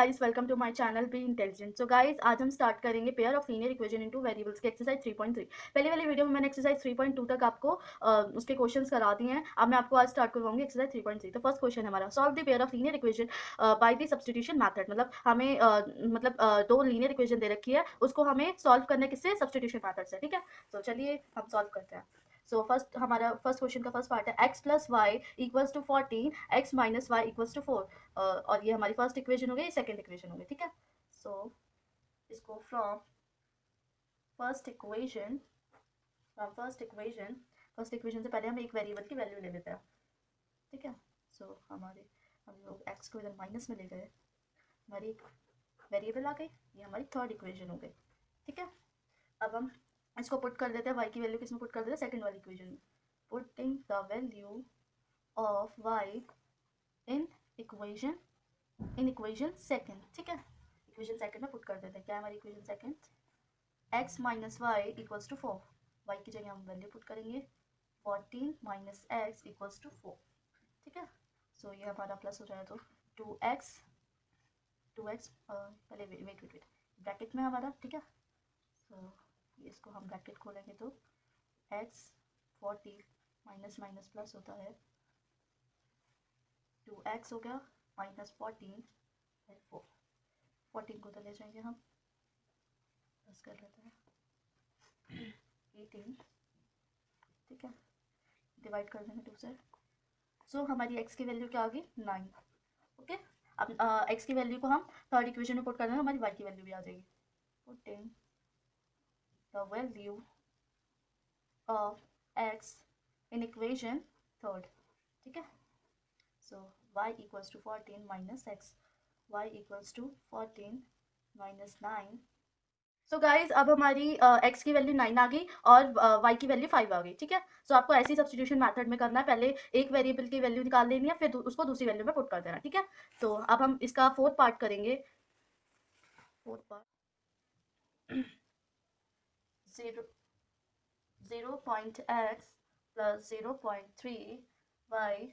Guys, welcome to my channel be intelligent. So guys, आज हम start करेंगे pair of linear equation in two variables की exercise 3.3। पहले वाली वीडियो में मैंने एक्सरसाइज 3.2 तक आपको उसके क्वेश्चंस करा दिए हैं। अब मैं आपको आज स्टार्ट करवाऊंगी एक्सरसाइज 3.3। तो फर्स्ट क्वेश्चन हमारा, solve the pair of linear equation by the substitution method. मतलब हमें दो लीनियर इक्वेशन दे रखी है, उसको हमें सॉल्व करने किससे, सब्स्टिट्यूशन मेथड से। ठीक है, तो चलिए हम सॉल्व करते हैं। सो फर्स्ट हमारा फर्स्ट क्वेश्चन का फर्स्ट पार्ट है x plus y equals to 14, x minus y equals to 4। और ये हमारी फर्स्ट इक्वेशन हो गई, सेकंड इक्वेशन हो गई। ठीक है, सो इसको फर्स्ट इक्वेशन फर्स्ट इक्वेशन से पहले हम एक वेरिएबल की वैल्यू ले लेते हैं। ठीक है, सो हम लोग x को इधर माइनस में ले गए, हमारी एक वेरिएबल आ गई, ये हमारी थर्ड इक्वेशन हो गई। ठीक है, अब हम इसको पुट कर देते हैं, y की वैल्यू किस में पुट कर देते हैं, सेकंड वाली इक्वेशन में। Putting the value of y in equation second. ठीक है, इक्वेशन सेकंड में पुट कर देते हैं। क्या है हमारी equation second, x minus y equals to 4। Y की जगह हम वैल्यू पुट करेंगे 14 माइनस एक्स इक्वल्स टू 4। ठीक है, सो ये हमारा प्लस हो जाएगा, तो 2x पहले वेट ब्रैकेट में हमारा। ठीक है, सो इसको हम ब्रैकेट खोलेंगे तो x 40 माइनस माइनस प्लस होता है, 2x हो गया माइनस 14 है 4। 14 को तो ले जाएंगे हम, प्लस कर लेते हैं 18। ठीक है, डिवाइड कर देंगे 2 से। सो हमारी x की वैल्यू क्या आ गई, 9। ओके, अब x की वैल्यू को हम थर्ड इक्वेशन में पुट कर देंगे, हमारी y की वैल्यू भी आ जाएगी। Putting the value of x in equation third. ठीक है, so y equals to 14 minus x, y equals to 14 minus 9। So guys, अब हमारी x की वैल्यू 9 आ गई और y की वैल्यू 5 आ गई। ठीक है, सो आपको ऐसी सब्स्टिट्यूशन मेथड में करना है, पहले एक वेरिएबल की वैल्यू निकाल लेनी है, फिर उसको दूसरी वैल्यू में पुट कर देना। ठीक है, तो अब हम इसका फोर्थ पार्ट करेंगे। Fourth part 0.x plus 0.3 y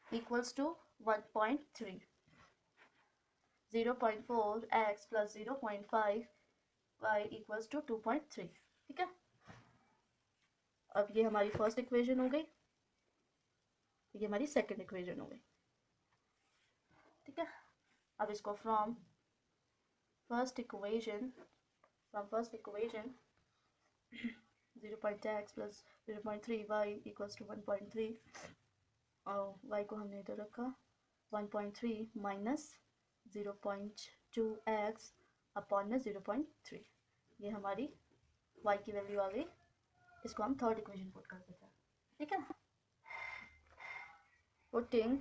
equals to 1.3, 0.4x plus 0.5 y equals to 2.3। ठीक है, अब ये हमारी फर्स्ट इक्वेशन हो गई, ये हमारी सेकंड इक्वेशन हो गई। ठीक है, अब इसको from first equation 0.x plus 0.3 y equals to 1.3, और y को हमने इधर रखा 1.3 माइनस 0.2x अपॉन में 0.3। ये हमारी y की वैल्यू आ गई, इसको हम थर्ड इक्वेशन पुट कर देते हैं। ठीक है, पुटिंग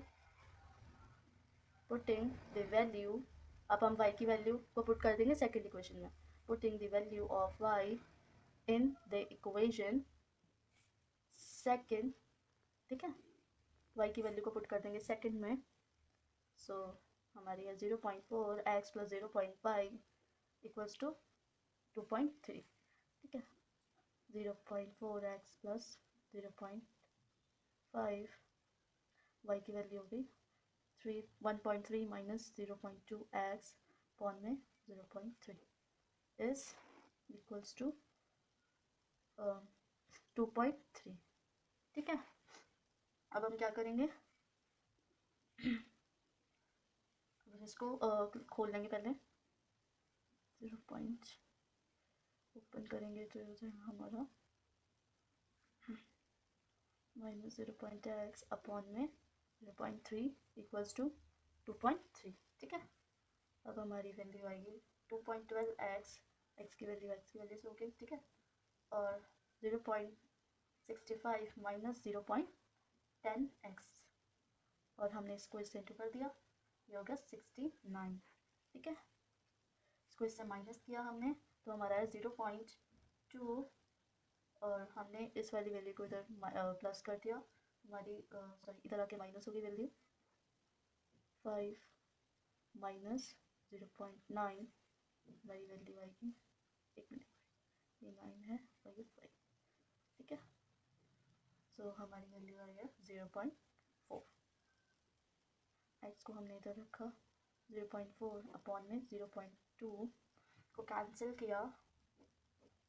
द वैल्यू, अब हम y की वैल्यू को पुट कर देंगे सेकंड इक्वेशन में। Putting the value of y in the equation second. ठीक है, y की वैल्यू को पुट कर देंगे सेकंड में। सो हमारी है 0.4x प्लस 0.5 इक्वल्स टू 2.3। ठीक है, 0.4x प्लस 0.5, y की वैल्यू हो गई 1.3 माइनस 0.2x अपॉन में 0.3 इज इक्वल्स टू 2.3। ठीक है, अब हम क्या करेंगे, इसको खोल लेंगे पहले, 0 पॉइंट ओपन करेंगे तो हमारा माइनस 0.x अपॉन में 0.3 इक्वल्स टू 2.3। ठीक है, अब हमारी वैल्यू आएगी 2.12x, x की वैल्यू से हो गई। ठीक है, और 0.65 माइनस 0.10x, और हमने इसको इससे इंटू कर दिया, ये हो गया 69। ठीक है, इसको इससे माइनस किया हमने तो हमारा है 0.2, और हमने इस वाली वैल्यू को इधर प्लस कर दिया, हमारी सॉरी इधर आके माइनस होगी वैल्यू 5 माइनस 0.9, हमारी वैल्यू आएगी, एक मिनट, ये 9 है और ये 5। ठीक है, सो हमारी वैल्यू आ गया 0.4। एक्स को हमने इधर रखा 0.4 अपॉन में 0.2 को कैंसिल किया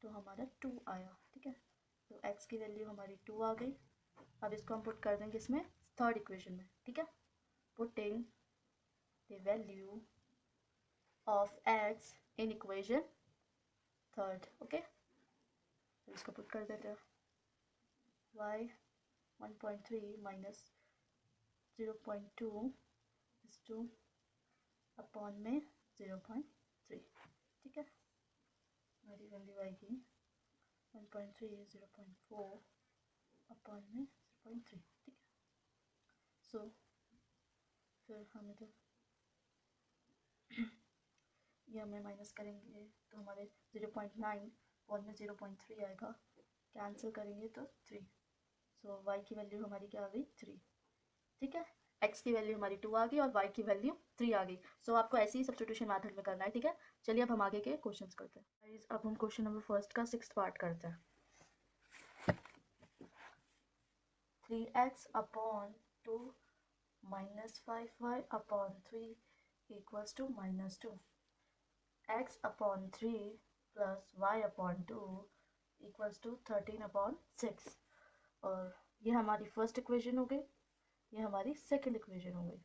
तो हमारा 2 आया, ठीक है। तो x की वैल्यू हमारी 2 आ गई। अब इसको हम पुट कर देंगे इसमें थर्ड इक्वेशन में, ठीक है। Putting the value of x in equation third, okay. इसको पुट कर देते हैं, y 1.3 माइनस 0.2 इज 2 अपॉन में 0.3, ठीक है। हमारी वैल्यू आएगी 1.3 0.4 अपॉन में 0.3, ठीक है। सो फिर हम इधर ये हमें माइनस करेंगे तो हमारे 0.9 और में 0.3 आएगा, कैंसिल करेंगे तो 3। सो y की वैल्यू हमारी क्या आ गई 3, ठीक है। x की वैल्यू हमारी 2 आ गई और y की वैल्यू 3 आ गई। सो आपको ऐसे ही सब्स्टिट्यूशन मेथड में करना है, ठीक है। चलिए अब हम आगे के क्वेश्चंस करते हैं। अब हम क्वेश्चन नंबर फर्स्ट का 6th पार्ट करते हैं। 3x upon 2 minus 5y upon 3 equals to -2। x upon 3 plus y upon 2 equals to 13 upon 6। और ये हमारी फर्स्ट इक्वेशन हो गई, ये हमारी सेकंड इक्वेशन हो गई।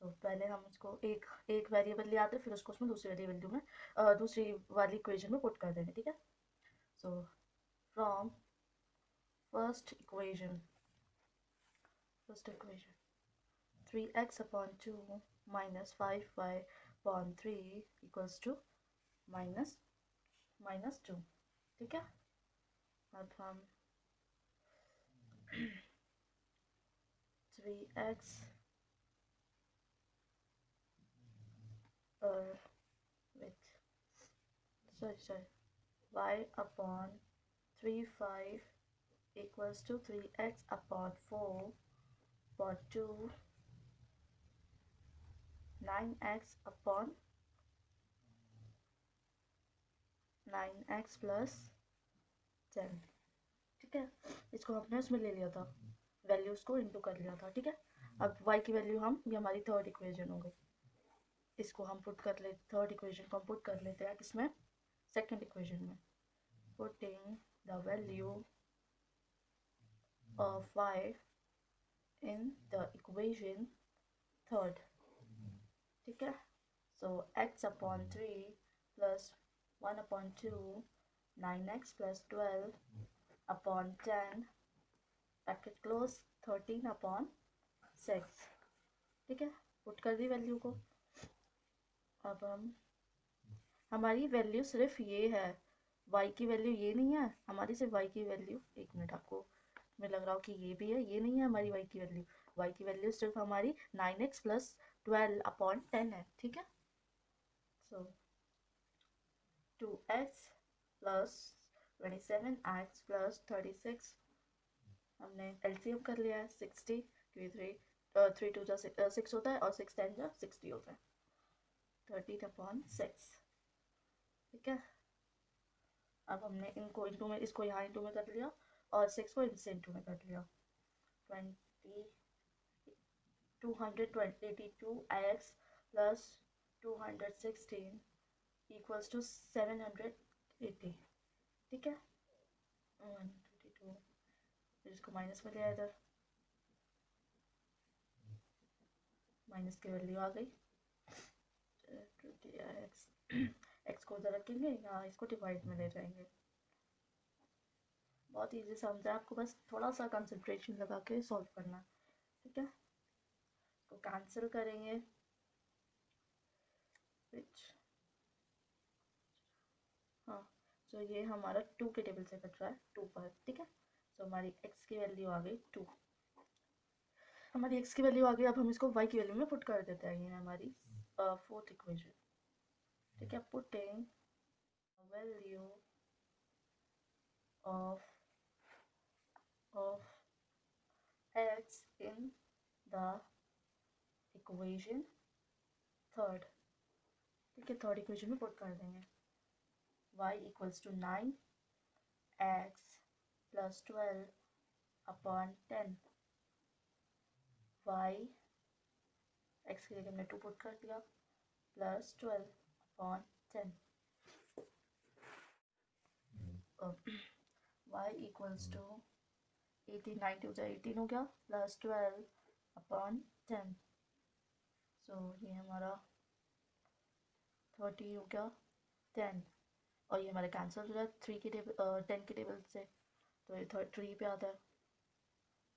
सो पहले हम इसको एक वेरिएबल ले आते हैं, फिर उसको उसमें दूसरी वेरिएबल में दूसरी वाली इक्वेशन में पुट कर देंगे, ठीक है। So from first equation 3x upon 2 minus 5y upon 3 equals to minus 2, ठीक है। अब हम 3x y upon 3 5 equals to 3x upon 4 upon 2 9x upon 9x plus 10, ठीक है। इसको हमने उसमें ले लिया था, वैल्यूज़ को इनटू कर लिया था, ठीक है। अब y की वैल्यू हम, ये हमारी थर्ड इक्वेशन हो गई, इसको हम पुट कर ले, थर्ड इक्वेशन को हम पुट कर लेते हैं किसमें, सेकंड इक्वेशन में। Putting the value of y in the equation third, ठीक है। सो x upon 3 plus 1 upon 2 9x plus 12 upon 10 bracket close 13 upon 6, ठीक है। पुट कर दी वैल्यू को। अब हम, हमारी वैल्यू सिर्फ ये है, y की वैल्यू ये नहीं है हमारी, सिर्फ y की वैल्यू, एक मिनट, आपको मैं लग रहा हूँ कि ये भी है, ये नहीं है हमारी y की वैल्यू। y की वैल्यू सिर्फ हमारी 9x प्लस 12 अपॉन 10 है, ठीक है। सो 2x प्लस 27x प्लस 36, हमने एलसीएम कर लिया है 60, क्योंकि 3 2 जा 6 होता है और 6 10 जा 60 होता है, 13 अपॉन 6, ठीक है। अब हमने इनको इंटू में, इसको यहाँ इंटू में कर लिया और 6 को इनसे इंटू में कर लिया। 282x प्लस 216 इक्वल्स टू 780, ठीक है। 132, फिर इसको माइनस में लिया, इधर माइनस की वैल्यू आ गई। 20x को उधर रखेंगे, यहाँ इसको डिवाइड में ले जाएंगे। बहुत इजी समझ है, आपको बस थोड़ा सा कंसंट्रेशन लगा के सॉल्व करना है, ठीक है। इसको कैंसिल करेंगे, हाँ। सो ये हमारा 2 के टेबल से कट रहा है 2 पर, ठीक है। सो हमारी x की वैल्यू आ गई 2, हमारी x की वैल्यू आ गई। अब हम इसको y की वैल्यू में पुट कर देते हैं, ये हमारी फोर्थ इक्वेशन, ठीक है। Putting value of x in the equation third, ठीक है। थर्ड इक्वेशन में पुट कर देंगे, y equals to 9x plus 12 upon 10, y x की जगह हमने 2 पुट कर दिया, plus 12 upon 10 y equals to 18 90 हो जाए 18 हो गया प्लस 12 अपॉन 10 सो ये हमारा 30 हो गया 10 और ये हमारे कैंसिल हो जाए 3 की टेबल 10 की टेबल से तो ये 3 पे आता है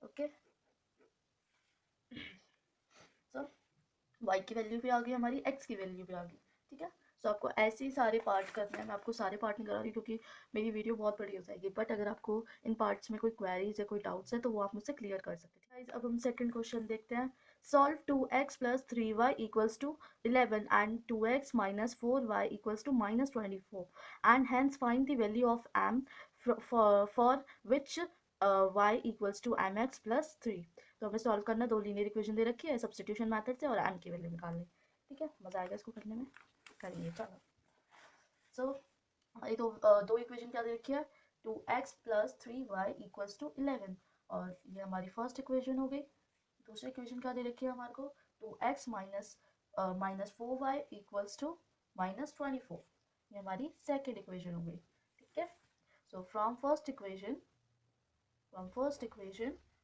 ओके सो y की वैल्यू भी आ गई हमारी x की वैल्यू भी आ गई ठीक है सो आपको ऐसे ही सारे पार्ट करने हैं मैं आपको सारे पार्ट नहीं करा रही क्योंकि मेरी वीडियो बहुत बड़ी हो जाएगी बट अगर आपको इन पार्ट्स में कोई क्वेरीज या कोई डाउट्स है तो वो आप मुझसे क्लियर कर सकते हैं अब हम सेकंड क्वेश्चन देखते हैं solve 2x plus 3y equals to 11 and 2x minus 4y equals to minus 24 and hence find the value of m for which y equals to mx plus 3 तो हमें सॉल्व करना दो लीनियर इक्वेशन दे रखी है substitution method से और m की value निकालनी ठीक है मज़ा आएगा इसको करने में करिए चलो सो हमारी दो इक्वेशन क्या दे रखी है 2x plus 3y equals to 11 और ये हमारी फर्स्ट इक्वेशन हो गई दूसरी इक्वेशन क्या दे रखी है हमारे को 2x minus 4y equals to minus 24 ये हमारी सेकेंड इक्वेशन हो गई ठीक है सो फ्रॉम फर्स्ट इक्वेशन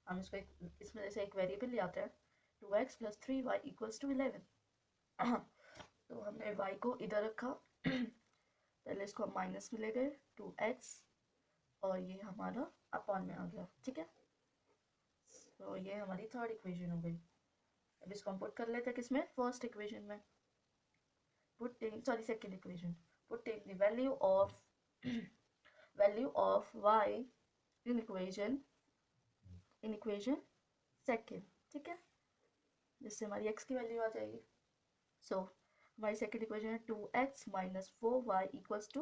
हम इसको इसमें से एक वेरिएबल ले आते हैं 2x plus 3y equals to 11 तो हमने y को इधर रखा पहले इसको हम माइनस में ले गए 2x और ये हमारा अपॉन में आ गया ठीक है तो ये हमारी थर्ड इक्वेशन हो गई अब इसको हम पुट कर लेते हैं किसमें फर्स्ट इक्वेशन में second equation putting the value of y in equation second ठीक है जिससे हमारी x की वैल्यू आ जाएगी सो हमारी सेकंड इक्वेशन है 2x minus 4y equals to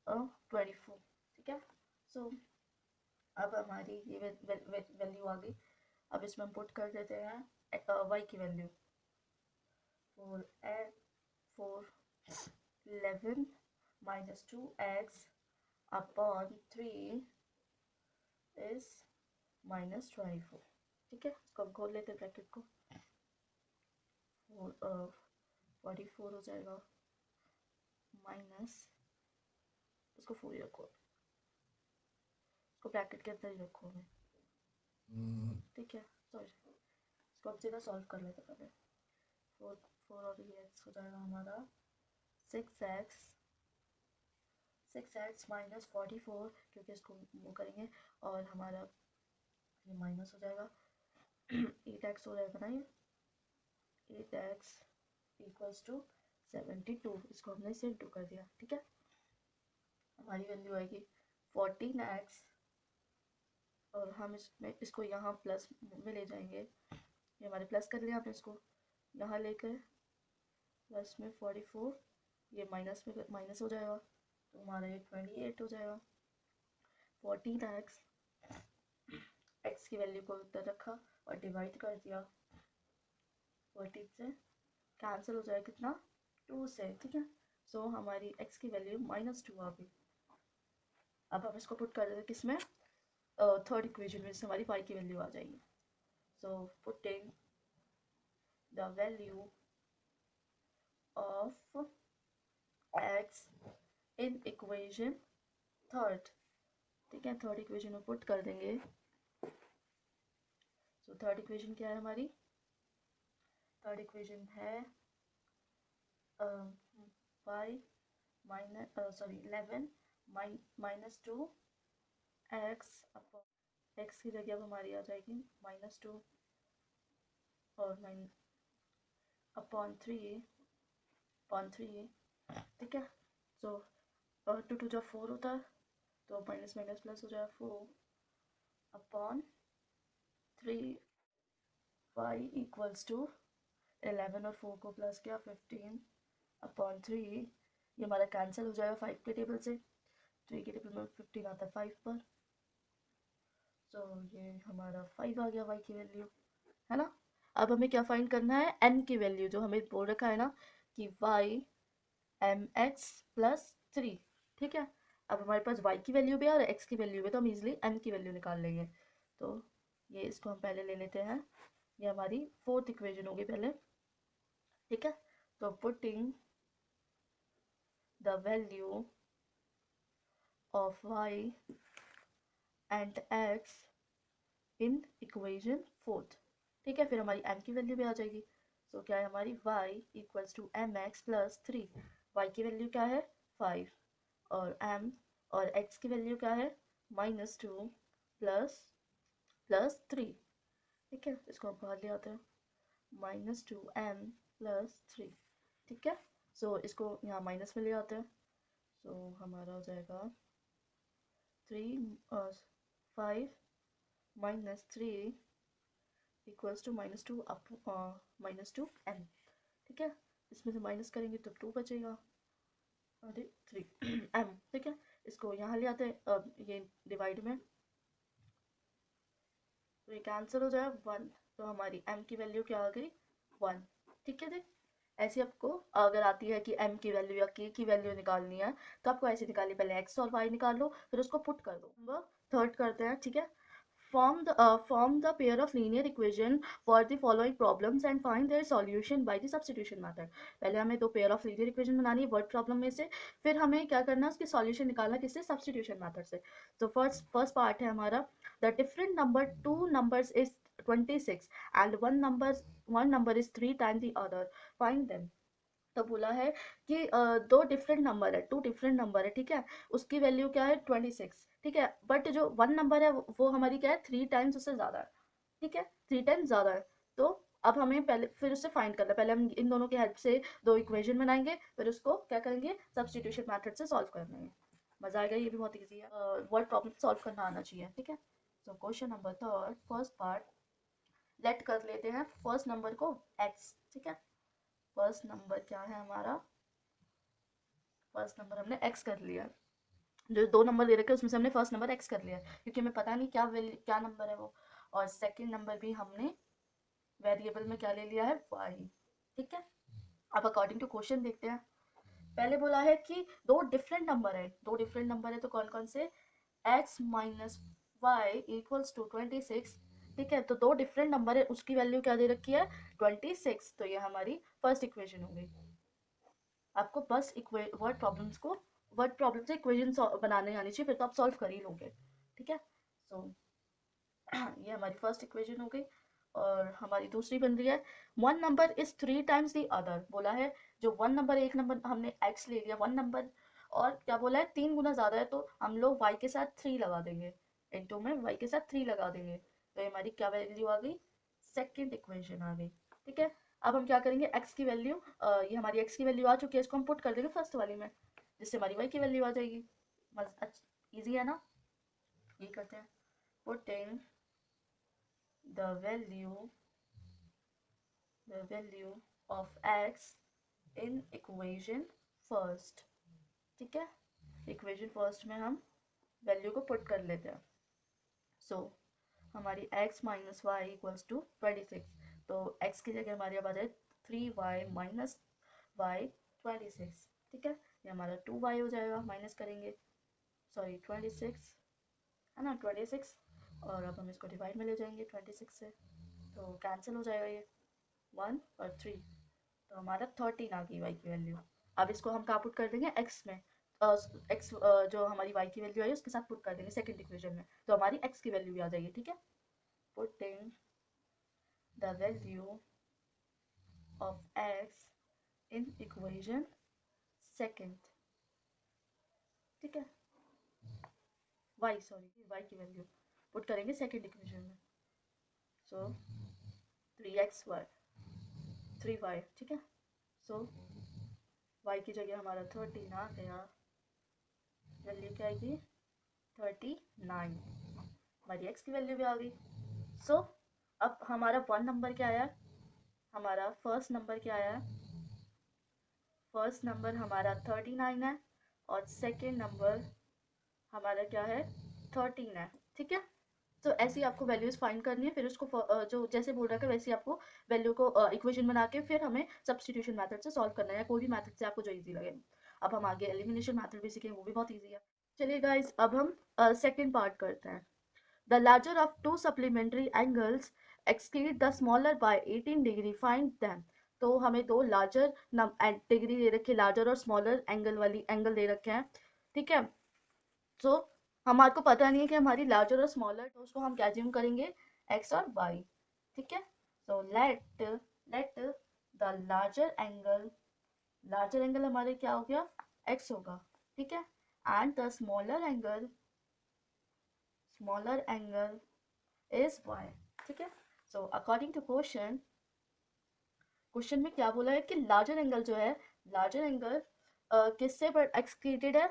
24 ठीक है सो अब हमारी ये वैल्यू आ गई अब इसमें हम पुट कर देते हैं y की value 11 minus 2x upon 3 is minus 24 ठीक है इसको हम खोल लेते हैं ब्रैकेट को 44 हो जाएगा माइनस इसको 4 ही रखो इसको ब्रैकेट के अंदर ही रखो हमें ठीक है सॉरी इसको अब सीधा सॉल्व कर लेते पहले 4 और ये x हो जाएगा हमारा 6x माइनस 44 क्योंकि इसको मूव करेंगे और हमारा ये माइनस हो जाएगा 8x हो जाएगा ना ये 8x इक्वल्स टू 72 इसको हमने इसे इंटू कर दिया ठीक है हमारी वैल्यू आएगी 14x और हम इसको यहाँ प्लस में ले जाएंगे ये हमारे प्लस कर लिया आपने इसको यहाँ लेकर प्लस में 44 ये माइनस में माइनस हो जाएगा तो हमारा ये 28 हो जाएगा 14x x की वैल्यू को उधर रखा और डिवाइड कर दिया 14 से कैंसिल हो जाएगा कितना 2 से ठीक है सो हमारी x की वैल्यू -2 आ गई अब हम इसको पुट कर देते किसमें थर्ड इक्वेशन में हमारी y की वैल्यू आ जाएगी so putting the value of x in equation third ठीक है थर्ड इक्वेशन में पुट कर देंगे सो थर्ड इक्वेशन क्या है हमारी थर्ड इक्वेशन है y minus 11 minus 2 x upon x की जगह अब हमारी आ जाएगी -2 और अपॉन 3 ठीक है सो 2 2 जब 4 होता है तो माइनस माइनस प्लस हो जाएगा 4 अपॉन 3 y इक्वल्स टू 11 और 4 को प्लस किया 15 अपॉन 3 ये हमारा कैंसिल हो जाएगा 5 के टेबल से 3 के टेबल में 15 आता है 5 पर तो ये हमारा 5 आ गया y की वैल्यू है ना अब हमें क्या फाइंड करना है n की वैल्यू जो हमें बोल रखा है ना कि y mx प्लस 3 ठीक है अब हमारे पास y की वैल्यू भी है और x की वैल्यू भी है तो हम इजीली n की वैल्यू निकाल लेंगे तो ये इसको हम पहले ले लेते हैं ये हमारी फोर्थ इक्वेशन होगी पहले ठीक है तो putting the value of y and x in equation fourth, ठीक है। फिर हमारी m की वैल्यू भी आ जाएगी। तो क्या है हमारी y equals to M X plus three, Y की वैल्यू क्या है 5 और m और x की वैल्यू क्या है -2 प्लस प्लस 3, ठीक है। इसको हम बाहर ले आते हैं, -2m प्लस 3, ठीक है। सो इसको यहाँ माइनस में ले आते हैं। सो हमारा हो जाएगा 5 -3 इक्वल्स टू -2 अप -2m, ठीक है। इसमें से माइनस करेंगे तो 2 बचेगा, अरे 3m, ठीक है। इसको यहाँ ले आते हैं, अब ये डिवाइड में तो ये कैंसिल हो जाए 1, तो हमारी m की वैल्यू क्या आ गई 1, ठीक है। देख ऐसे आपको अगर आती है कि m की वैल्यू या k की वैल्यू निकालनी है तो आपको ऐसे निकालनी, पहले x और y निकाल लो फिर उसको पुट कर दो। नंबर थर्ड करते हैं, ठीक है। Form the pair of linear equation for the following problems and find their solution by the substitution method। पहले हमें दो पेयर ऑफ लीनियर इक्वेशन बनानी है वर्ड प्रॉब्लम में से, फिर हमें क्या करना है उसके सॉल्यूशन निकालना किससे, सब्स्टिट्यूशन मेथड से। तो फर्स्ट पार्ट है हमारा, the different number two numbers is 26 and one number is 3 times the other, find them। तो बोला है कि दो डिफरेंट नंबर है, टू डिफरेंट नंबर है, ठीक है। उसकी वैल्यू क्या है 26, ठीक है। बट जो वन नंबर है वो हमारी क्या है 3 टाइम्स उससे ज़्यादा है, ठीक है, 3 टाइम्स ज़्यादा है। तो अब हमें पहले फिर उससे फाइंड करना है, पहले हम इन दोनों की हेल्प से दो इक्वेशन बनाएंगे फिर उसको क्या करेंगे सब्स्टिट्यूशन मेथड से सॉल्व करना है। मज़ा आएगा, ये भी बहुत ईजी है, वर्ड प्रॉब्लम सॉल्व करना आना चाहिए, ठीक है। तो question number third first part, let कर लेते हैं फर्स्ट नंबर को x, ठीक है। फर्स्ट नंबर क्या है हमारा, फर्स्ट नंबर हमने x कर लिया, जो दो नंबर दे रखे हैं उसमें से हमने फर्स्ट नंबर x कर लिया क्योंकि हमें पता नहीं क्या वैल्यू क्या नंबर है वो। और सेकंड नंबर भी हमने वेरिएबल में क्या ले लिया है y, ठीक है। अब अकॉर्डिंग टू क्वेश्चन देखते हैं। पहले बोला है कि दो डिफरेंट नंबर है, दो डिफरेंट नंबर है तो कौन कौन से, x minus y equals to 26, ठीक है। तो दो डिफरेंट नंबर है उसकी वैल्यू क्या दे रखी है 26, तो ये हमारी फर्स्ट इक्वेशन हो गई। आपको बस वर्ड प्रॉब्लम्स को वर्ड प्रॉब्लम से इक्वेशन बनाने आनी चाहिए, फिर तो आप सॉल्व कर ही लोगे, ठीक है। सो ये हमारी फर्स्ट इक्वेशन हो गई। और हमारी दूसरी बन रही है, one number is 3 times the other, बोला है जो वन नंबर, एक नंबर हमने x ले लिया, वन नंबर और क्या बोला है 3 गुना ज़्यादा है तो हम लोग y के साथ 3 लगा देंगे, इनटू में y के साथ 3 लगा देंगे, तो ये हमारी क्या वैल्यू आ गई, सेकेंड इक्वेशन आ गई, ठीक है। अब हम क्या करेंगे x की वैल्यू, ये हमारी x की वैल्यू आ चुकी है, इसको हम पुट कर देंगे फर्स्ट वाली में जिससे हमारी y की वैल्यू आ जाएगी। ईजी है ना, ये करते हैं, putting the value of x in equation first, ठीक है। इक्वेशन फर्स्ट में हम वैल्यू को पुट कर लेते हैं। सो हमारी x minus y equals to 26, तो x की जगह हमारे अब आ जाए 3y माइनस वाई 26, ठीक है। ये हमारा 2y हो जाएगा, माइनस करेंगे, सॉरी 26 है ना 26, और अब हम इसको डिवाइड में ले जाएंगे 26 से, तो कैंसिल हो जाएगा ये 1 और 3, तो हमारा 13 आ गई y की वैल्यू। अब इसको हम कहाँ पुट कर देंगे x में, x जो हमारी y की वैल्यू आई उसके साथ पुट कर देंगे सेकंड इक्वेशन में, तो हमारी x की वैल्यू भी आ जाएगी, ठीक है। Putting the value of x in equation second, ठीक है, y की वैल्यू पुट करेंगे सेकंड इक्वेशन में। सो 3xy 3y, ठीक है। सो y की जगह हमारा 13 आ गया, वैल्यू क्या आएगी 39, हमारी x की वैल्यू भी आ गई। सो अब हमारा वन नंबर क्या आया, हमारा फर्स्ट नंबर क्या आया, फर्स्ट नंबर हमारा 39 है और सेकेंड नंबर हमारा क्या है 13 है, ठीक है। तो ऐसे ही आपको वैल्यूज फाइंड करनी है, फिर उसको जो जैसे बोल रहा है वैसे आपको वैल्यू को इक्वेशन बना के फिर हमें सब्स्टिट्यूशन मेथड से सॉल्व करना है, या कोई भी मेथड से आपको जो इजी लगे। अब हम आगे एलिमिनेशन मेथड भी सीखेंगे, वो भी बहुत इजी है। चलिए गाइज अब हम सेकेंड पार्ट करते हैं। The larger of two supplementary angles एक्सक्रीड the smaller by 18 degree, find them. तो हमें दो लार्जर डिग्री दे रखी है, लार्जर और स्मॉलर एंगल वाली एंगल दे रखे हैं, ठीक है। सो हमारे को पता नहीं है कि हमारी लार्जर और स्मॉलर, तो उसको हम क्या ज्यूम करेंगे, एक्स और वाई, ठीक है। So let let the larger angle हमारे क्या हो गया, एक्स होगा, ठीक है, and the smaller angle is y, ठीक है। सो अकॉर्डिंग टू क्वेश्चन में क्या बोला है कि लार्जर एंगल जो है, लार्जर एंगल किससे एक्सक्रीटेड है,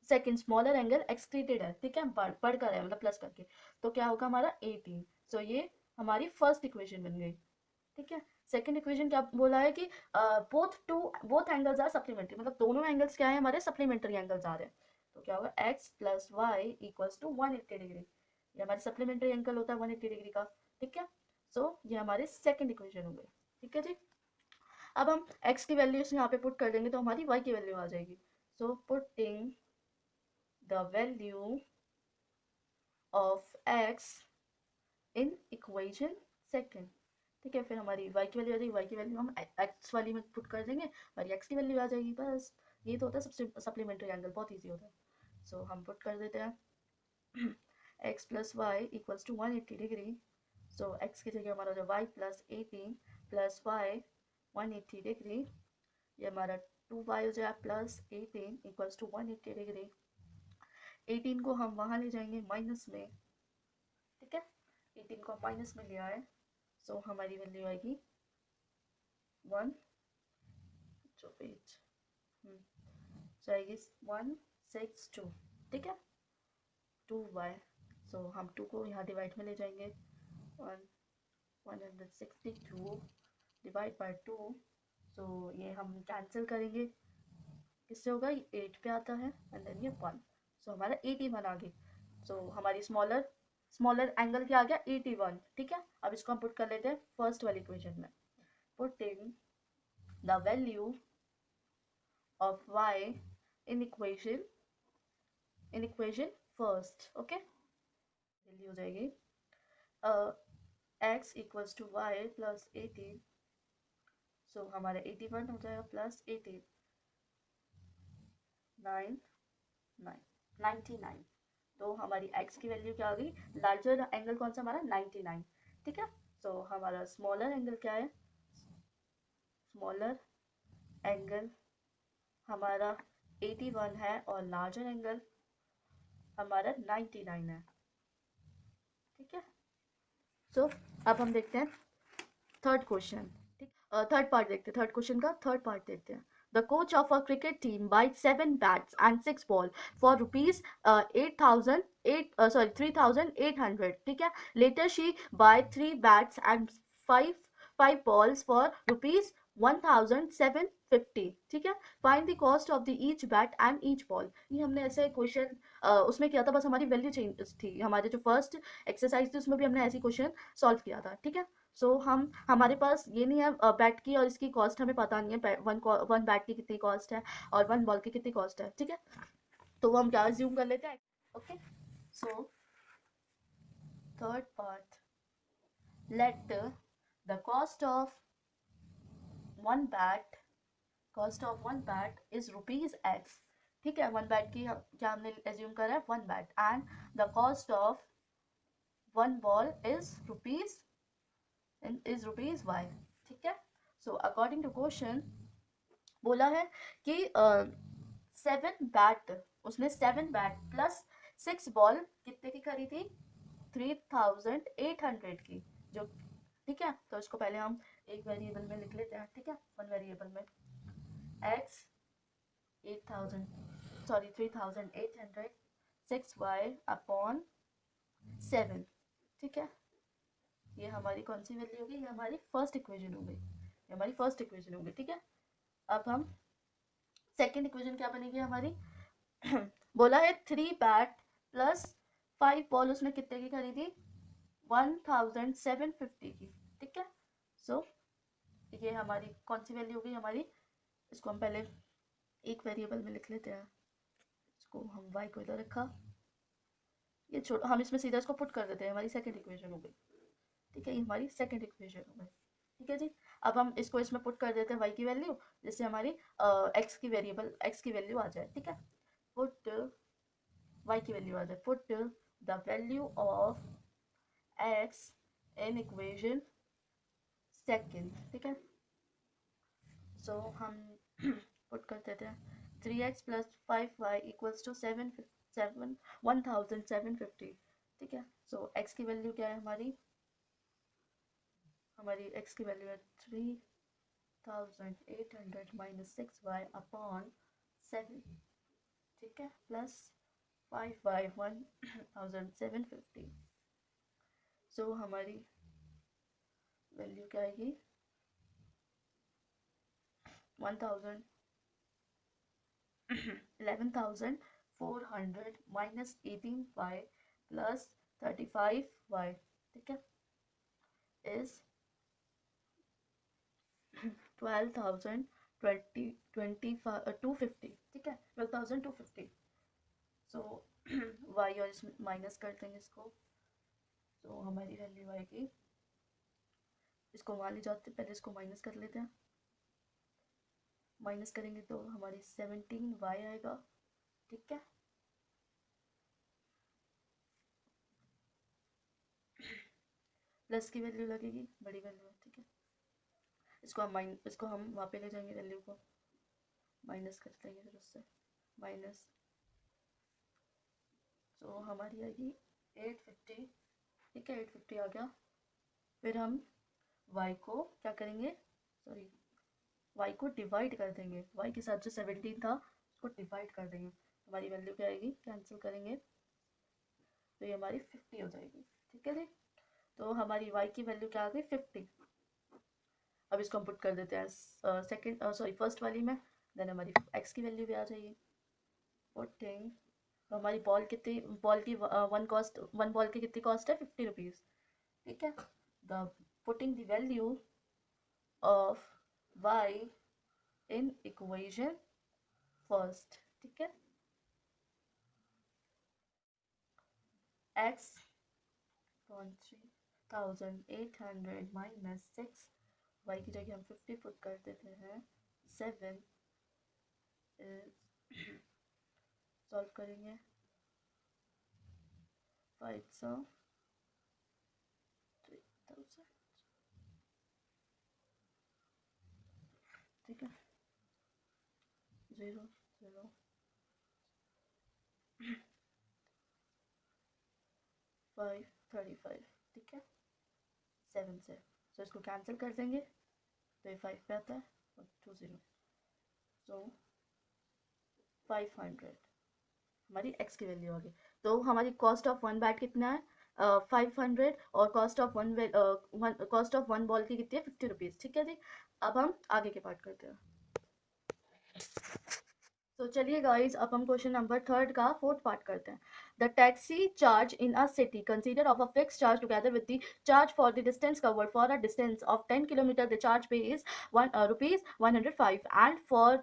सेकंड स्मॉलर एंगल एक्सक्रीटेड है, ठीक है, बढ़कर है मतलब प्लस करके, तो क्या होगा हमारा 18। सो ये हमारी फर्स्ट इक्वेशन बन गई, ठीक है। सेकंड इक्वेशन क्या बोला है कि बोथ एंगल्स आर सप्लीमेंट्री, मतलब दोनों एंगल्स क्या है हमारे, सप्लीमेंट्री एंगल्स आ रहे हैं, तो क्या होगा x plus y equals to 180 degree, ये हमारी सप्लीमेंट्री एंगल होता है 180 डिग्री का, ठीक है। सो ये हमारी सेकंड इक्वेशन हो गई, ठीक है जी। अब हम x की वैल्यूज यहाँ पे पुट कर देंगे तो हमारी y की वैल्यू आ जाएगी। So putting the value of x in equation second, ठीक है, फिर हमारी y की वैल्यू आ जाएगी, y की वैल्यू हम x वाली में पुट कर देंगे, हमारी x की वैल्यू आ जाएगी, बस ये तो होता है सबसे सप्लीमेंट्री एंगल, बहुत ईजी होता है। सो हम पुट कर देते हैं x plus y equals to 180 degree, so x की जगह हमारा जो y plus 18 plus y 180 degree, ये हमारा 2y हो जाए प्लस 18 इक्वल्स टू 180 डिग्री, 18 को हम वहाँ ले जाएंगे माइनस में, ठीक है, 18 को माइनस में ले आए, सो हमारी वैल्यू आएगी 1 जो पेज जाएगी 162, ठीक है, 2y, सो हम 2 को यहाँ डिवाइड में ले जाएंगे, 162 डिवाइड बाय 2, सो ये हम कैंसिल करेंगे, किससे होगा, ये 8 पे आता है एंड देन ये 1, सो हमारा 81 आ गई। सो हमारी स्मॉलर एंगल क्या आ गया, 81, ठीक है। अब इसको हम पुट कर लेते हैं फर्स्ट वाली इक्वेशन में, putting the value of y in equation first, okay, value हो जाएगी x equals to y plus 18, so हमारा 81 हो जाएगा प्लस 18 99, तो हमारी x की वैल्यू क्या आ गई, लार्जर एंगल कौन सा हमारा 99, ठीक है। सो हमारा स्मॉलर एंगल क्या है, स्मॉलर एंगल हमारा 81 है और लार्जर एंगल हमारा 99 है, ठीक है। सो अब हम देखते हैं थर्ड क्वेश्चन, ठीक, थर्ड पार्ट देखते हैं, थर्ड क्वेश्चन का थर्ड पार्ट देखते हैं। The coach of a cricket team buys 7 bats and 6 ball for rupees 3,800, ठीक है। Later she buy 3 bats and 5 balls for rupees 1,750, ठीक है। Find the cost of the each bat and each ball, ये हमने ऐसे question उसमें किया था, बस हमारी वैल्यू चेंज थी, हमारे जो फर्स्ट एक्सरसाइज थी उसमें भी हमने ऐसी क्वेश्चन सॉल्व किया था, ठीक है। सो हमारे पास ये नहीं है बैट की और इसकी कॉस्ट हमें पता नहीं है, वन बैट की कितनी कॉस्ट है और वन बॉल की कितनी कॉस्ट है, ठीक है, तो वो हम क्या ज्यूम कर लेते हैं, okay. So third part, let the cost of one bat is rupees x, ठीक है, वन बैट की क्या हमने एज्यूम करा है, one bat, and the cost of one ball is rupees y, ठीक है। सो अकॉर्डिंग टू क्वेश्चन बोला है कि 7 बैट प्लस 6 बॉल कितने की खरीदी, 3,800 की, जो, ठीक है। तो इसको पहले हम एक वेरिएबल में लिख लेते हैं, ठीक है, वन वेरिएबल में x 3,800 6y अपॉन 7, ठीक है। ये हमारी कौन सी वैल्यू होगी, ये हमारी फर्स्ट इक्वेशन हो गई, ये हमारी फर्स्ट इक्वेशन हो गई, ठीक है। अब हम सेकंड इक्वेशन क्या बनेगी हमारी बोला है 3 बैट प्लस 5 बॉल, उसने कितने की खरीदी, 1,750 की, ठीक है। सो ये हमारी कौन सी वैल्यू होगी हमारी, इसको हम पहले एक वेरिएबल में लिख लेते हैं, इसको हम y को इधर रखा, ये छोड़, हम इसमें सीधा इसको पुट कर देते हैं, हमारी सेकंड इक्वेशन हो गई, ठीक है, ये हमारी सेकंड इक्वेशन हो गई, ठीक है जी। अब हम इसको इसमें पुट कर देते हैं y की वैल्यू, जिससे हमारी x की वेरिएबल x की वैल्यू आ जाए। ठीक है, पुट y की वैल्यू आ जाए, put the value of x in equation second. ठीक है, सो हम पुट कर देते हैं 3x plus 5y equals to 1750। ठीक है, सो x की वैल्यू क्या है हमारी, हमारी x की वैल्यू है 3800 माइनस 6y अपॉन 7। ठीक है, प्लस 5y 1750। सो हमारी वैल्यू क्या आएगी 11,400 माइनस 18y प्लस 35y। ठीक है, इज 12,250। ठीक है, 12,250। सो y और इसमें माइनस कर देंगे इसको, तो हमारी वैल्यू आएगी, इसको वहाँ ले जाते पहले इसको माइनस कर लेते हैं, माइनस करेंगे तो हमारी 17y आएगा। ठीक है, प्लस की वैल्यू लगेगी, बड़ी वैल्यू है। ठीक है, इसको हम वहाँ पे ले जाएंगे, वैल्यू को माइनस कर देंगे, फिर उससे माइनस, तो हमारी आएगी 850। ठीक है, 850 आ गया। फिर हम y को क्या करेंगे, सॉरी y को डिवाइड कर देंगे, y के साथ जो 17 था उसको डिवाइड कर देंगे, हमारी वैल्यू क्या आएगी, कैंसिल करेंगे तो ये हमारी 50 हो जाएगी। ठीक है जी, तो हमारी y की वैल्यू क्या आ गई 50। अब इसको हम पुट कर देते हैं सेकंड सॉरी फर्स्ट वाली में, देन हमारी x की वैल्यू भी आ जाएगी। पुटिंग, तो हमारी बॉल कितनी, बॉल की वन बॉल की कितनी कॉस्ट है 50 रुपीज़। ठीक है, the putting the value of y in equation first. ठीक है, x 3800 माइनस 6, y की जगह हम 50 पुट कर देते हैं, 7 सॉल्व करेंगे 500 3000। ठीक है, 0 0 5 35। ठीक है, 7 से, तो इसको कैंसिल कर देंगे तो ये 5 पे आता है और 2 0, सो 500 हमारी x की वैल्यू आ गई। तो हमारी कॉस्ट ऑफ वन बैट कितना है 500, और कॉस्ट ऑफ वन बॉल की कितनी है 50 रुपीज़। ठीक है जी, अब हम आगे के पार्ट करते हैं। तो चलिए गाइस, अब हम क्वेश्चन नंबर थर्ड का फोर्थ पार्ट करते हैं। The taxi charge in a city consider of a fix charge together with the charge for the distance covered for a distance of 10 kilometre the charge paid is rupees 105 and for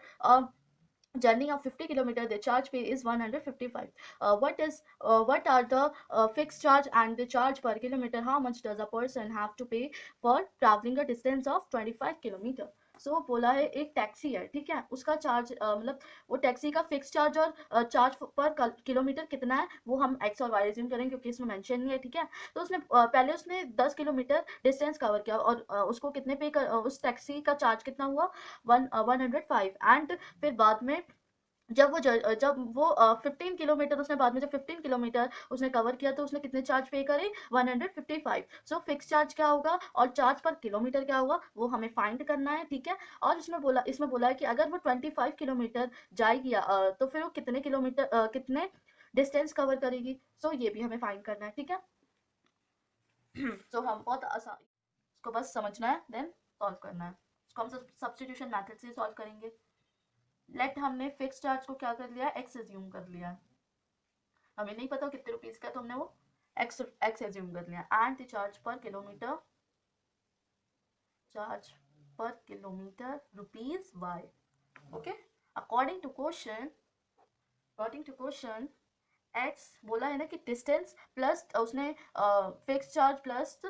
journey of 50 kilometer the charge pay is 155. What are the fixed charge and the charge per kilometer, how much does a person have to pay for traveling a distance of 25 kilometer? सो बोला है एक taxi है, ठीक है, उसका charge मतलब वो taxi का फिक्स चार्ज और चार्ज पर किलोमीटर कितना है वो हम एक्स और वाई एज्यूम करेंगे क्योंकि इसमें मेंशन नहीं है। ठीक है, तो उसने पहले उसने 10 किलोमीटर डिस्टेंस कवर किया और उसको कितने पे कर, उस टैक्सी का चार्ज कितना हुआ 105। एंड फिर बाद में जब वो 15 किलोमीटर उसने बाद में जब 15 किलोमीटर उसने कवर किया तो उसने कितने चार्ज पे करे 155। सो फिक्स चार्ज क्या होगा और चार्ज पर किलोमीटर क्या होगा वो हमें फाइंड करना है। ठीक है, और इसमें बोला है कि अगर वो 25 किलोमीटर जाएगी तो फिर वो कितने किलोमीटर कितने डिस्टेंस कवर करेगी। सो ये भी हमें फाइंड करना है। ठीक है, सो हम बहुत आसान, इसको बस समझना है देन सॉल्व करना है। इसको हम सब्स्टिट्यूशन मेथड से सॉल्व करेंगे। लेट हमने फिक्स चार्ज को क्या कर लिया एक्स एज्यूम कर लिया, हमें नहीं पता कितने रुपीज का, तो हमने वो एक्स एज्यूम कर लिया। And the charge per kilometre rupees y. Okay, according to question x बोला है ना कि डिस्टेंस प्लस उसने फिक्स चार्ज प्लस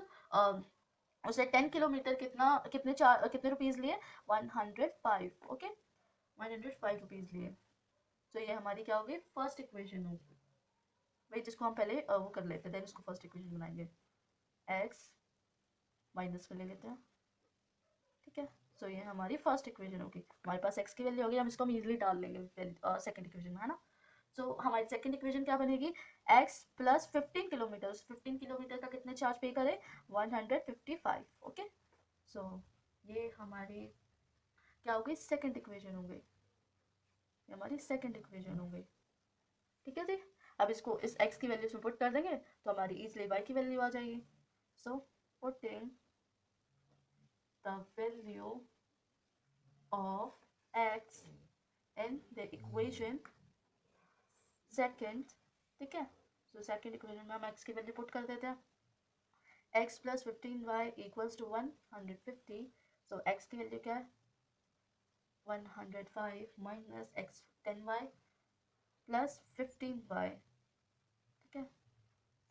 उसने 10 किलोमीटर कितने रुपीज़ लिए, 105, ओके, 105 रुपीज़ लिए। तो ये हमारी क्या होगी, फर्स्ट इक्वेशन होगी। भाई जिसको हम पहले वो कर लेते हैं, देन इसको फर्स्ट इक्वेशन बनाएंगे। एक्स माइनस में ले लेते हैं, ठीक है। सो ये हमारी फर्स्ट इक्वेशन होगी। हमारे पास एक्स की वैल्यू होगी, हम इसको हम इजीली डाल लेंगे सेकंड इक्वेशन में, है ना। सो हमारी सेकंड इक्वेशन क्या बनेगी, एक्स प्लस 15 किलोमीटर, 15 किलोमीटर का कितने चार्ज पे करे, 155, ओके। सो ये हमारी क्या होगी, सेकंड इक्वेशन हो गई, ये हमारी सेकंड इक्वेशन हो गई, ठीक है जी। अब इसको इस x की वैल्यू में पुट कर देंगे तो हमारी इजली y की वैल्यू आ जाएगी। So putting the value of x in the equation second, ठीक है। सो सेकंड इक्वेशन में हम x की वैल्यू पुट कर देते हैं, x plus 15y equals to 150। So x की वैल्यू क्या है, 105 minus x 10y plus 15y, ठीक है,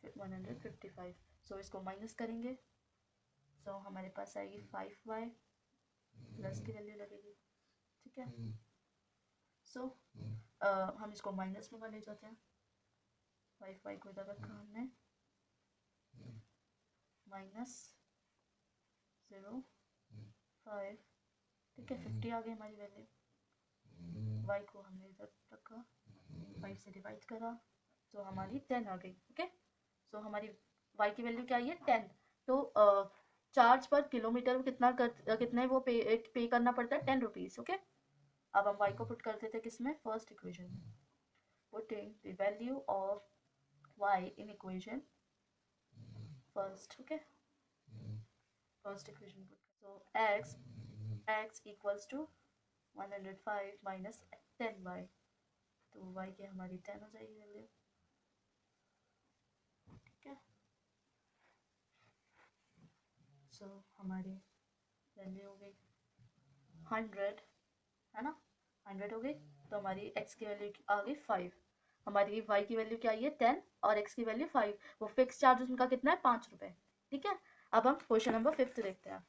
155। सो इसको माइनस करेंगे, सो हमारे पास आएगी 5y प्लस की वैल्यू लगेगी, ठीक है। सो हम इसको माइनस में ले जाते हैं, 5y को इधर रखा हमने, माइनस 0.5, ठीक है, 50 आ गई हमारी वैल्यू। y को हमने इधर रखा, 5 से डिवाइड करा, तो हमारी 10 आ गई, ओके। सो हमारी y की वैल्यू क्या आई है, 10। तो चार्ज पर किलोमीटर कितने वो पे करना पड़ता है, 10 रुपीज़, ओके। अब हम y को पुट कर देते हैं किसमें, फर्स्ट इक्वेशन में, putting the value of y in equation first, okay, first equation put. So x equals to 105 minus 10y, तो y की हमारी 10 हो जाएगी वैल्यू, ठीक है। सो हमारी वैल्यू हो गई 100, है ना, 100 हो गई। तो हमारी x की वैल्यू आ गई 5, हमारी y की वैल्यू क्या आई है 10 और x की वैल्यू 5। वो फिक्स चार्ज उनका कितना है, 5 रुपये, ठीक है। अब हम क्वेश्चन नंबर 5 देखते हैं,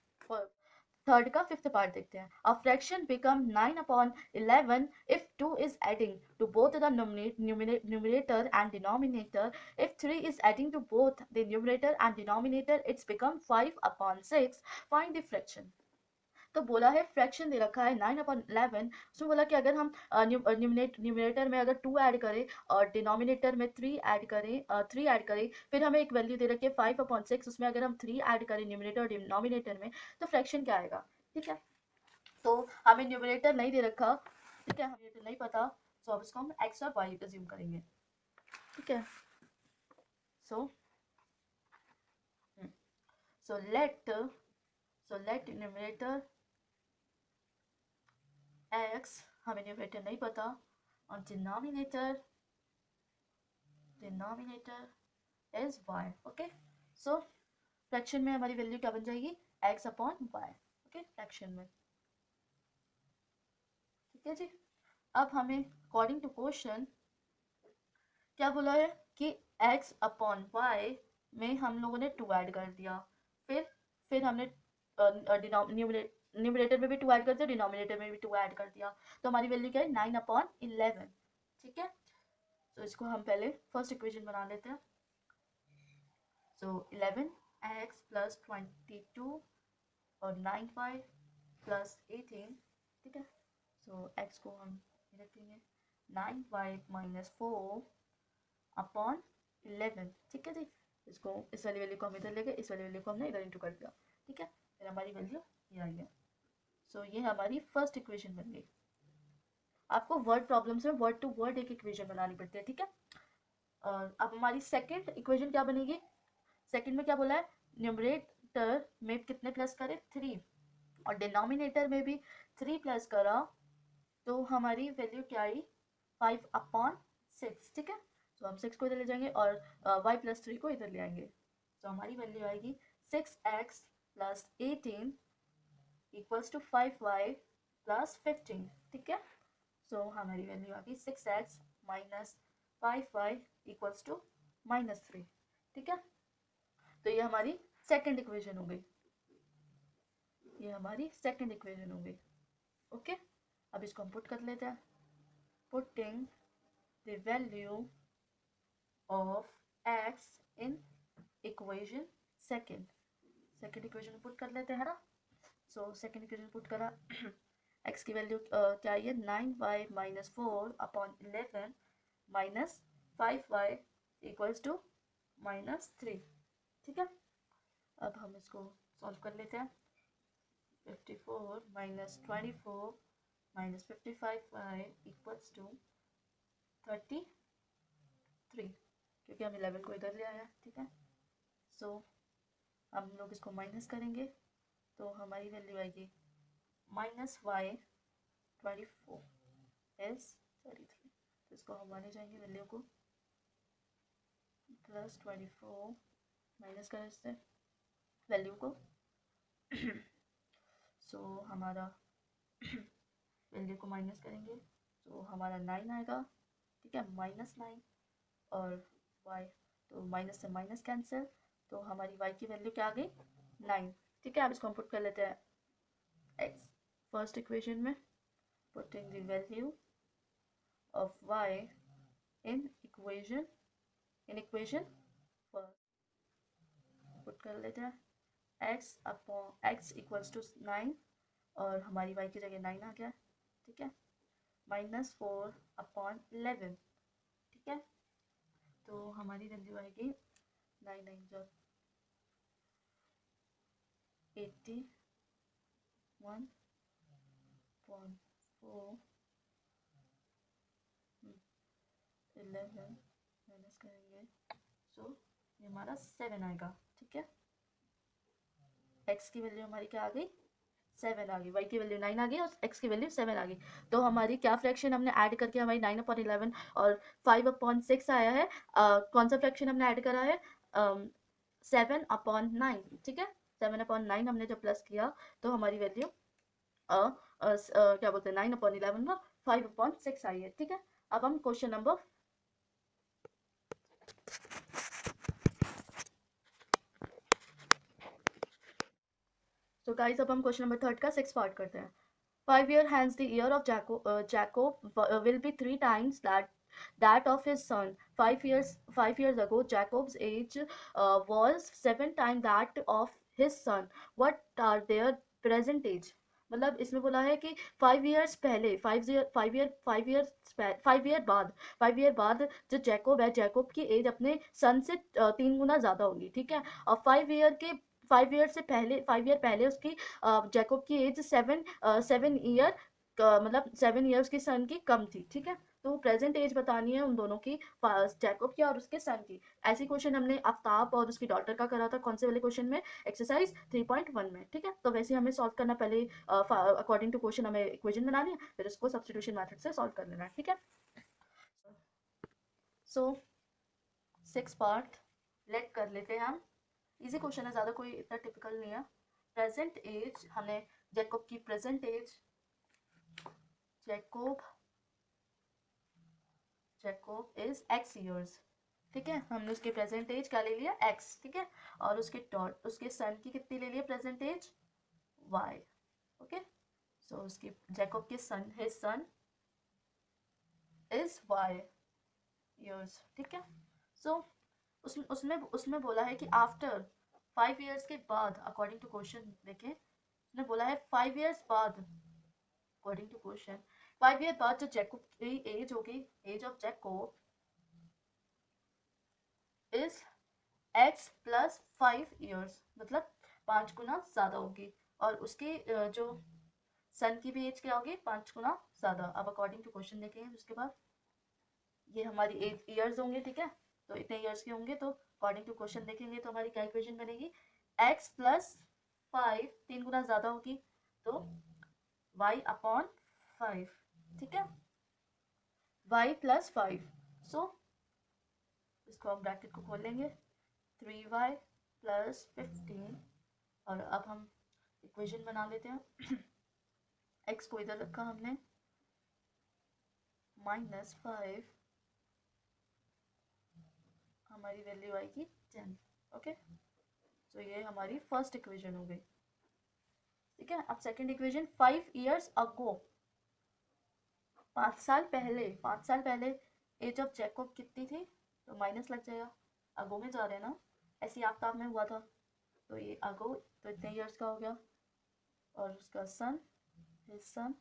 थर्ड का 5th पार्ट देखते हैं। A fraction become 9/11 if 2 is adding to both the numerator and denominator. If 3 is adding to both the numerator and denominator, it's become 5/6. Find the fraction. तो बोला है fraction दे रखा है 9/11, उसमें बोला कि अगर हम न्यूमिनेटर में अगर 2 ऐड करें और डिनोमिनेटर में 3 ऐड करें, फिर हमें एक वैल्यू दे रखी है 5/6, उसमें अगर हम 3 ऐड करें न्यूमिनेटर और डिनोमिनेटर में तो फ्रैक्शन क्या आएगा, ठीक है। तो हमें न्यूमिनेटर नहीं दे रखा, ठीक है, हमें नहीं पता, तो अब इसको हम एक्स और वाई अज्यूम करेंगे, ठीक है। सो लेट न्यूमिनेटर x, हमें न्यूमिनेटर नहीं पता, और denominator is y, okay. So fraction में हमारी वैल्यू क्या बन जाएगी, x/y, ओके, फ्रैक्शन में, ठीक है जी। अब हमें अकॉर्डिंग टू क्वेश्चन क्या बोला है कि x/y में हम लोगों ने 2 ऐड कर दिया, फिर हमने न्यूमिनेटर में भी 2 ऐड कर दिया, डिनोमिनेटर में भी 2 ऐड कर दिया, तो हमारी वैल्यू क्या है 9/11, ठीक है। तो इसको हम पहले फर्स्ट इक्वेशन बना लेते हैं। सो 11x प्लस 22 और 9y प्लस 18, ठीक है। सो x को हम रखेंगे 9y माइनस 4/11, ठीक है जी। इसको इस वाली वैल्यू को हम इधर ले गए, इस वाली वैल्यू को हमने इधर इंटू कर दिया, ठीक है, फिर हमारी वैल्यू ये आई है। सो ये हमारी फर्स्ट इक्वेशन बन गई। आपको वर्ड प्रॉब्लम्स में वर्ड टू वर्ड एक इक्वेशन बनानी पड़ती है, ठीक है। अब हमारी सेकंड इक्वेशन क्या बनेगी, सेकंड में क्या बोला है, न्यूमरेटर में कितने प्लस करें, 3, और डिनोमिनेटर में भी 3 प्लस करा, तो हमारी वैल्यू क्या आई, 5/6, ठीक है। तो हम 6 को इधर ले जाएंगे और y प्लस 3 को इधर ले आएंगे, तो हमारी वैल्यू आएगी 6x plus 18 equals to 5y plus 15, ठीक है। सो हमारी वैल्यू आ गई 6x minus 5y equals to -3, ठीक है। तो ये हमारी सेकंड इक्वेशन हो गई, ये हमारी सेकंड इक्वेशन हो गई। ओके, अब इसको हम पुट कर लेते हैं। Putting the value of x in equation second equation put कर लेते हैं ना। सो सेकंड इक्वेशन पुट करा x की वैल्यू क्या आई है 9y minus 4/11 minus 5y equals to -3। ठीक है, अब हम इसको सॉल्व कर लेते हैं। 54 minus 24 minus 55y equals to 33, क्योंकि हम 11 को इधर ले आया। ठीक है, सो हम लोग इसको माइनस करेंगे तो हमारी वैल्यू आएगी -y24 इज 33। तो इसको हम माने जाएंगे वैल्यू को +24 माइनस करें इससे वैल्यू को सो हमारा वैल्यू को माइनस करेंगे तो हमारा 9 आएगा। ठीक है, -9 और y, तो माइनस से माइनस कैंसिल, तो हमारी y की वैल्यू क्या आ गई 9। ठीक है, अब इसको हम पुट कर लेते हैं x फर्स्ट इक्वेशन में। Putting the value of y in equation put कर लेते हैं x इक्वल्स टू 9 और हमारी y की जगह 9 आ गया। ठीक है, -4/11। ठीक है, तो हमारी वैल्यू आएगी 9 9 जो 81.4 11 माइनस करेंगे सो ये हमारा 7 आएगा। ठीक है, x की वैल्यू हमारी क्या आ गई 7 आ गई, y की वैल्यू 9 आ गई और x की वैल्यू 7 आ गई। तो हमारी क्या फ्रैक्शन हमने ऐड करके हमारी 9/11 और 5/6 आया है। कौन सा फ्रैक्शन हमने ऐड करा है 7/9। ठीक है, 7/9 हमने जब प्लस किया तो हमारी वैल्यू क्या बोलते हैं 9/11 ना 5/6 आई है। ठीक है, अब हम क्वेश्चन नंबर गाइस अब हम क्वेश्चन नंबर 3 का 6 पार्ट करते हैं। 5 year hence the year of Jacob will be 3 times that of his son. 5 years ago Jacob's age was 7 times that of his son. What are their present age? मतलब इसमें बोला है कि 5 years पहले 5 year बाद जो जैकोब है, Jacob की एज अपने सन से 3 गुना ज़्यादा होगी। ठीक है, और 5 ईयर पहले उसकी जैकोब की एज 7 ईयर मतलब 7 ईयर्स की सन की कम थी। ठीक है, तो प्रेजेंट एज बतानी है उन दोनों की, जैकोब की और उसके सन की। ऐसी क्वेश्चन हमने आफ्ताब और उसकी डॉटर का करा था कौन से वाले क्वेश्चन में, एक्सरसाइज 3.1 में। ठीक है, तो वैसे हमें सॉल्व करना, पहले अकॉर्डिंग टू क्वेश्चन हमें इक्वेशन बनानी है, फिर उसको सब्स्टिट्यूशन मेथड से सॉल्व कर लेना है। ठीक है, सो 6 पार्ट लेट कर लेते हैं हम। इजी क्वेश्चन है, ज़्यादा कोई इतना टिपिकल नहीं है। प्रेजेंट एज हमने जैकोब की present age Jacob is x years. ठीक है, हमने उसकी प्रेजेंट एज क्या ले लिया x। ठीक है, और उसके सन की कितनी ले लिया present age y। Okay, so उसकी जैकोब के son his son is y years. ठीक है, सो उसमें बोला है कि आफ्टर 5 ईयर्स के बाद, अकॉर्डिंग टू क्वेश्चन देखें, उसने बोला है 5 ईयर्स बाद, अकॉर्डिंग टू क्वेश्चन 5 ईयर बाद जो जैकोब की एज होगी, age of Jacob is x plus 5 years, मतलब 5 गुना ज़्यादा होगी। और उसकी जो सन की भी एज क्या होगी 5 गुना ज़्यादा। अब अकॉर्डिंग टू क्वेश्चन देखेंगे उसके बाद ये हमारी एज ईयर्स होंगे। ठीक है, तो इतने ईयर्स के होंगे, तो अकॉर्डिंग टू क्वेश्चन देखेंगे तो हमारी क्या इक्वेशन बनेगी x प्लस 5 3 गुना ज़्यादा होगी तो y/5। ठीक है, y प्लस 5, सो इसको हम ब्रैकेट को खोल लेंगे 3y प्लस 15 और अब हम इक्वेशन बना लेते हैं। x को इधर रखा हमने -5, हमारी वैल्यू आएगी 10। ओके, तो ये हमारी फर्स्ट इक्वेशन हो गई। ठीक है। अब सेकंड इक्वेशन 5 years ago, 5 साल पहले, 5 साल पहले एज ऑफ जैकब कितनी थी, तो माइनस लग जाएगा, अगो में जा रहे हैं ना, ऐसे ही आफ्ताब में हुआ था, तो ये अगो तो इतने ईयर्स का हो गया, और उसका son, his son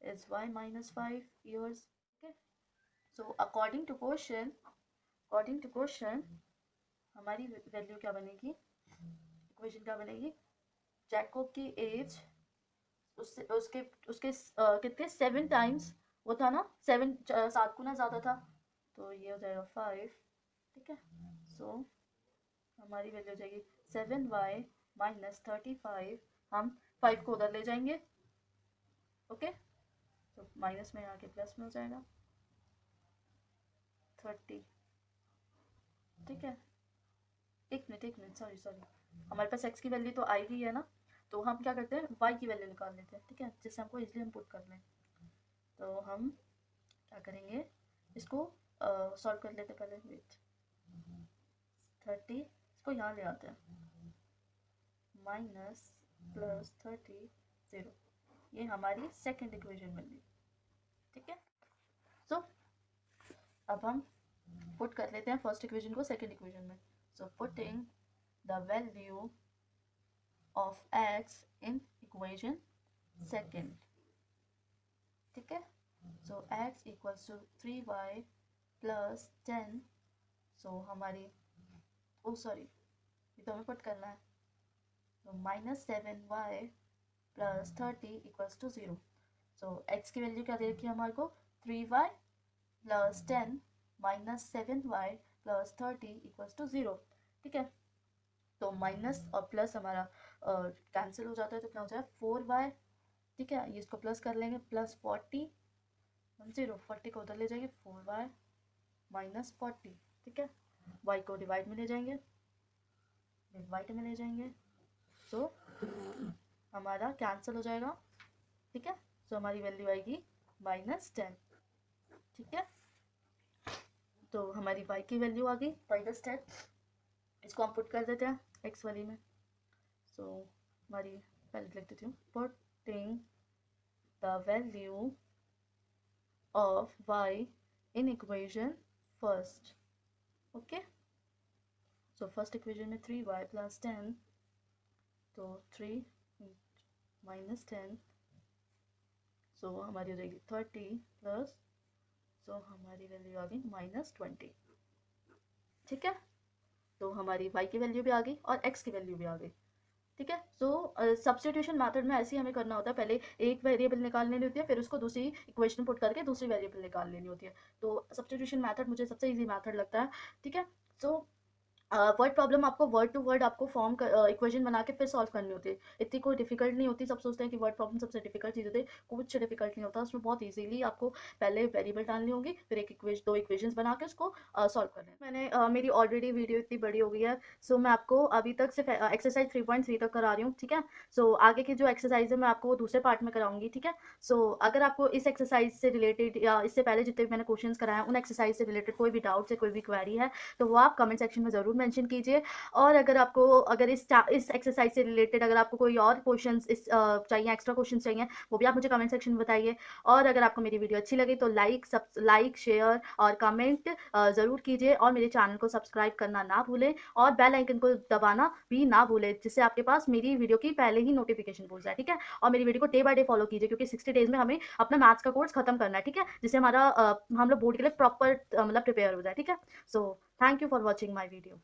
is y minus 5 years। okay, so according to question हमारी वैल्यू क्या बनेगी, इक्वेशन क्या बनेगी, जैकब की एज उससे उसके उसके कितने 7 टाइम्स, वो था ना 7, 7 गुना ज़्यादा था, तो ये हो जाएगा 5। ठीक है, सो हमारी वैल्यू हो जाएगी 7y माइनस 35, हम 5 को उधर ले जाएंगे, ओके, तो माइनस में आके प्लस में हो जाएगा 30। ठीक है, एक मिनट सॉरी हमारे पास x की वैल्यू तो आई ही है ना, तो हम क्या करते हैं y की वैल्यू निकाल लेते हैं, ठीक है, जिससे हमको इजीली हम पुट कर लें। तो हम क्या करेंगे, इसको सॉल्व कर लेते पहले, वेट 30, इसको यहाँ ले आते हैं, माइनस प्लस 30 0, ये हमारी सेकेंड इक्वेशन बन गई। ठीक है, सो अब हम पुट कर लेते हैं फर्स्ट इक्वेशन को सेकेंड इक्वेशन में। So putting the value of x in equation second। ठीक है, so x equals to 3y plus 10, so हमारी सॉरी ये तो हमें पुट करना है, तो minus 7y plus 30 equals to 0। So x की वैल्यू क्या दे रखी है हमारे को, 3y plus 10 minus 7y plus 30 equals to 0। ठीक है, तो माइनस और प्लस हमारा कैंसिल हो जाता है, तो क्या हो जाएगा 4y। ठीक है, ये इसको प्लस कर लेंगे, प्लस 40 0, 40 को उधर ले जाएंगे, 4y माइनस 40। ठीक है, y को डिवाइड में ले जाएंगे, डिवाइड में ले जाएंगे, सो हमारा कैंसिल हो जाएगा। ठीक है, सो हमारी वैल्यू आएगी -10। ठीक है, तो हमारी y की वैल्यू आ गई -10, इसको हम पुट कर देते हैं x वाली में। सो हमारी पहले लिख देती हूँ, putting the value of y in equation first. Okay, so first equation में 3y प्लस 10, तो 3 माइनस 10, सो हमारी हो जाएगी 30 प्लस, सो हमारी वैल्यू आ गई -20। ठीक है, तो हमारी y की वैल्यू भी आ गई और x की वैल्यू भी आ गई। ठीक है, सो सब्स्टिट्यूशन मेथड में ऐसे ही हमें करना होता है, पहले एक वेरिएबल निकाल लेनी होती है, फिर उसको दूसरी इक्वेशन पुट करके दूसरी वेरिएबल निकाल लेनी होती है। तो सब्स्टिट्यूशन मेथड मुझे सबसे इजी मेथड लगता है। ठीक है, सो वर्ड प्रॉब्लम आपको वर्ड टू वर्ड आपको फॉर्म इक्वेशन बना के फिर सॉल्व करनी होती है, इतनी कोई डिफिकल्ट नहीं होती। सब सोचते हैं कि वर्ड प्रॉब्लम सबसे डिफिकल्ट चीज़ होती है, कुछ डिफिकल्ट नहीं होता उसमें, बहुत इजीली आपको पहले वेरिएबल डालनी होगी, फिर दो इक्वेशंस बना के उसको सॉल्व करना है। मैंने मेरी ऑलरेडी वीडियो इतनी बड़ी हो गई है, सो मैं आपको अभी तक सिर्फ एक्सरसाइज 3.3 तक करा रही हूँ। ठीक है, सो आगे की जो एक्सरसाइज है मैं आपको वो दूसरे पार्ट में कराऊंगी। ठीक है, सो अगर आपको इस एक्सरसाइज से रिलेटेड या इससे पहले जितने भी मैंने क्वेश्चंस कराए हैं उन एक्सरसाइज से रिलेटेड कोई भी डाउट है, कोई भी क्वेरी है, तो वो आप कमेंट सेक्शन में ज़रूर मेंशन कीजिए। और अगर इस एक्सरसाइज से रिलेटेड अगर आपको कोई और क्वेश्चंस चाहिए, एक्स्ट्रा क्वेश्चंस चाहिए, वो भी आप मुझे कमेंट सेक्शन में बताइए। और अगर आपको मेरी वीडियो अच्छी लगी तो लाइक शेयर और कमेंट ज़रूर कीजिए, और मेरे चैनल को सब्सक्राइब करना ना भूलें, और बेल आइकन को दबाना भी ना भूलें, जिससे आपके पास मेरी वीडियो की पहले ही नोटिफिकेशन पहुंच जाए। ठीक है, और मेरी वीडियो को डे बाय डे फॉलो कीजिए, क्योंकि 60 डेज में हमें अपना मैथ्स का कोर्स खत्म करना है। ठीक है, जिससे हमारा हम लोग बोर्ड के लिए प्रॉपर मतलब प्रिपेयर हो जाए। ठीक है, so thank you for watching my video.